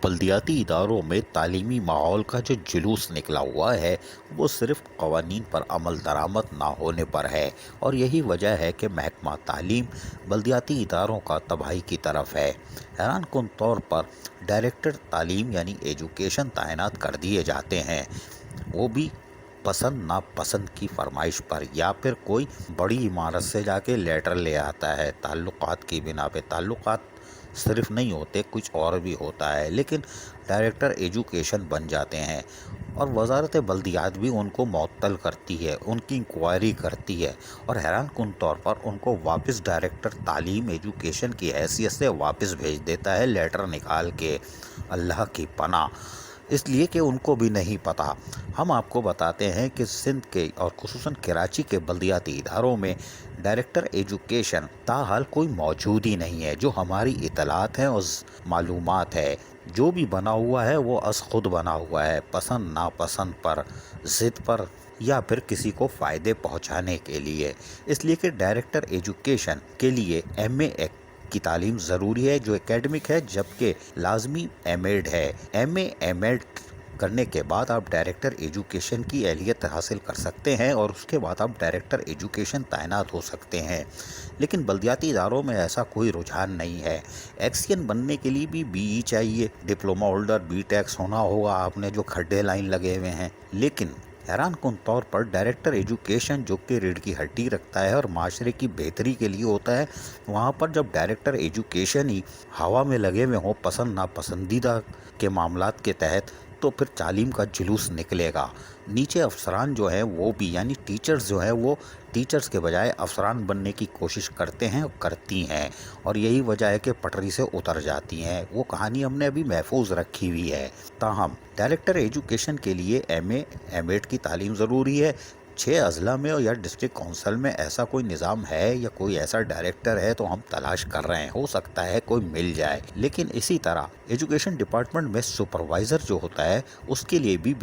بلدیاتی اداروں میں تعلیمی ماحول کا جو جلوس نکلا ہوا ہے وہ صرف قوانین پر عمل درآمد نہ ہونے پر ہے، اور یہی وجہ ہے کہ محکمہ تعلیم بلدیاتی اداروں کا تباہی کی طرف ہے۔ حیران کن طور پر ڈائریکٹر تعلیم یعنی ایجوکیشن تعینات کر دیے جاتے ہیں، وہ بھی پسند ناپسند کی فرمائش پر، یا پھر کوئی بڑی عمارت سے جا کے لیٹر لے آتا ہے تعلقات کی بنا پہ۔ تعلقات صرف نہیں ہوتے، کچھ اور بھی ہوتا ہے، لیکن ڈائریکٹر ایجوکیشن بن جاتے ہیں اور وزارت بلدیات بھی ان کو معطل کرتی ہے، ان کی انکوائری کرتی ہے، اور حیران کن طور پر ان کو واپس ڈائریکٹر تعلیم ایجوکیشن کی حیثیت سے واپس بھیج دیتا ہے لیٹر نکال کے۔ اللہ کی پناہ، اس لیے کہ ان کو بھی نہیں پتہ۔ ہم آپ کو بتاتے ہیں کہ سندھ کے اور خصوصاً کراچی کے بلدیاتی اداروں میں ڈائریکٹر ایجوکیشن تاحال کوئی موجود ہی نہیں ہے۔ جو ہماری اطلاعات ہیں اور معلومات ہے، جو بھی بنا ہوا ہے وہ از خود بنا ہوا ہے، پسند ناپسند پر، ضد پر، یا پھر کسی کو فائدے پہنچانے کے لیے۔ اس لیے کہ ڈائریکٹر ایجوکیشن کے لیے ایم اے کی تعلیم ضروری ہے جو اکیڈمک ہے، جبکہ لازمی ایم ایڈ ہے۔ ایم ایڈ کرنے کے بعد آپ ڈائریکٹر ایجوکیشن کی اہلیت حاصل کر سکتے ہیں اور اس کے بعد آپ ڈائریکٹر ایجوکیشن تعینات ہو سکتے ہیں، لیکن بلدیاتی اداروں میں ایسا کوئی رجحان نہیں ہے۔ ایکسین بننے کے لیے بھی بی ای چاہیے، ڈپلوما ہولڈر، بی ٹیکس ہونا ہوگا آپ نے، جو کھڈے لائن لگے ہوئے ہیں۔ لیکن حیران کن طور پر ڈائریکٹر ایجوکیشن جو کہ ریڑھ کی ہڈی رکھتا ہے اور معاشرے کی بہتری کے لیے ہوتا ہے، وہاں پر جب ڈائریکٹر ایجوکیشن ہی ہوا میں لگے ہوئے ہوں پسند ناپسندیدہ کے معاملات کے تحت، تو پھر تعلیم کا جلوس نکلے گا۔ نیچے افسران جو ہیں وہ بھی، یعنی ٹیچرز جو ہیں وہ ٹیچرز کے بجائے افسران بننے کی کوشش کرتے ہیں اور کرتی ہیں، اور یہی وجہ ہے کہ پٹری سے اتر جاتی ہیں۔ وہ کہانی ہم نے ابھی محفوظ رکھی ہوئی ہے۔ تاہم ڈائریکٹر ایجوکیشن کے لیے ایم ایڈ کی تعلیم ضروری ہے۔ 6 اضلاع میں یا ڈسٹرکٹ کونسل میں ایسا کوئی نظام ہے یا کوئی ایسا ڈائریکٹر ہے تو ہم تلاش کر رہے ہیں، ہو سکتا ہے کوئی مل جائے۔ لیکن اسی طرح ایجوکیشن ڈپارٹمنٹ میں سپروائزر جو ہوتا ہے اس کے لیے بھی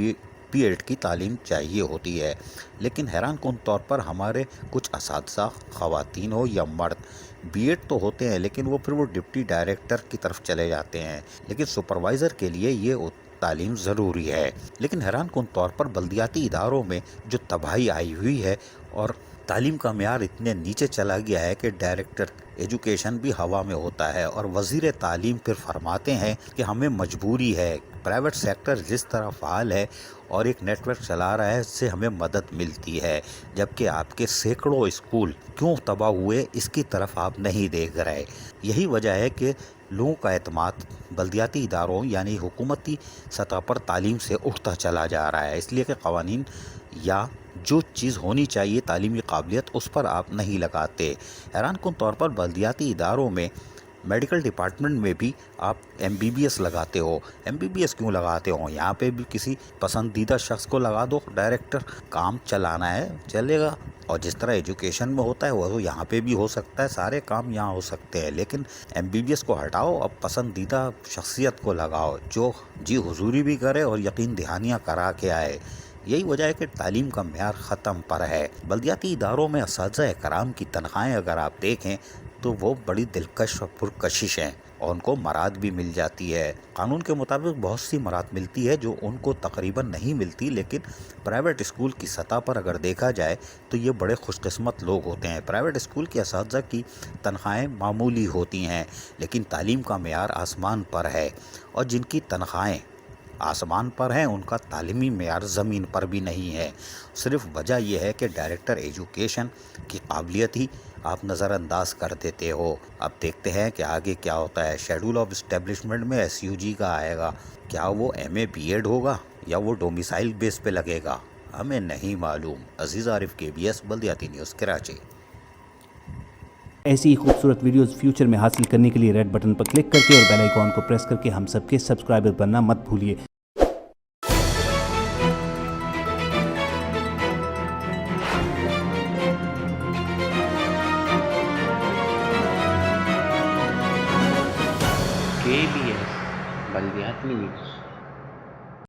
بی ایڈ کی تعلیم چاہیے ہوتی ہے، لیکن حیران کن طور پر ہمارے کچھ اساتذہ، خواتین ہو یا مرد، بی ایڈ تو ہوتے ہیں لیکن وہ پھر وہ ڈپٹی ڈائریکٹر کی طرف چلے جاتے ہیں، لیکن سپروائزر کے لیے یہ تعلیم ضروری ہے۔ لیکن حیران کن طور پر بلدیاتی اداروں میں جو تباہی آئی ہوئی ہے اور تعلیم کا معیار اتنے نیچے چلا گیا ہے کہ ڈائریکٹر ایجوکیشن بھی ہوا میں ہوتا ہے، اور وزیر تعلیم پھر فرماتے ہیں کہ ہمیں مجبوری ہے، پرائیویٹ سیکٹر جس طرح فعال ہے اور ایک نیٹ ورک چلا رہا ہے، اس سے ہمیں مدد ملتی ہے، جبکہ آپ کے سینکڑوں اسکول کیوں تباہ ہوئے اس کی طرف آپ نہیں دیکھ رہے۔ یہی وجہ ہے کہ لوگوں کا اعتماد بلدیاتی اداروں یعنی حکومتی سطح پر تعلیم سے اٹھتا چلا جا رہا ہے، اس لیے کہ قوانین یا جو چیز ہونی چاہیے تعلیمی قابلیت اس پر آپ نہیں لگاتے۔ حیران کن طور پر بلدیاتی اداروں میں میڈیکل ڈپارٹمنٹ میں بھی آپ ایم بی بی ایس لگاتے ہو۔ ایم بی بی ایس کیوں لگاتے ہو؟ یہاں پہ بھی کسی پسندیدہ شخص کو لگا دو ڈائریکٹر، کام چلانا ہے چلے گا، اور جس طرح ایجوکیشن میں ہوتا ہے وہ یہاں پہ بھی ہو سکتا ہے، سارے کام یہاں ہو سکتے ہیں، لیکن ایم بی بی ایس کو ہٹاؤ، اب پسندیدہ شخصیت کو لگاؤ جو جی حضوری بھی کرے اور یقین دہانیاں کرا کے آئے۔ یہی وجہ ہے کہ تعلیم کا معیار ختم پر ہے۔ بلدیاتی اداروں میں اساتذہ کرام کی تنخواہیں اگر آپ دیکھیں تو وہ بڑی دلکش اور پرکشش ہیں، اور ان کو مراد بھی مل جاتی ہے۔ قانون کے مطابق بہت سی مراد ملتی ہے جو ان کو تقریباً نہیں ملتی، لیکن پرائیویٹ اسکول کی سطح پر اگر دیکھا جائے تو یہ بڑے خوش قسمت لوگ ہوتے ہیں۔ پرائیویٹ اسکول کے اساتذہ کی تنخواہیں معمولی ہوتی ہیں، لیکن تعلیم کا معیار آسمان پر ہے، اور جن کی تنخواہیں آسمان پر ہیں ان کا تعلیمی معیار زمین پر بھی نہیں ہے۔ صرف وجہ یہ ہے کہ ڈائریکٹر ایجوکیشن کی قابلیت ہی آپ نظر انداز کر دیتے ہو۔ اب دیکھتے ہیں کہ آگے کیا ہوتا ہے۔ شیڈول آف اسٹیبلشمنٹ میں ایس یو جی کا آئے گا، کیا وہ ایم اے بی ایڈ ہوگا یا وہ ڈومیسائل بیس پہ لگے گا، ہمیں نہیں معلوم۔ عزیز عارف، KBS بلدیاتی نیوز، کراچی۔ ایسی ہی خوبصورت ویڈیوز فیوچر میں حاصل کرنے کے لیے ریڈ بٹن پر کلک کر کے اور بیل آئیکن کو پریس کر کے ہم سب کے سبسکرائبر بننا مت بھولیے۔ KBS بلدیاتی نیوز۔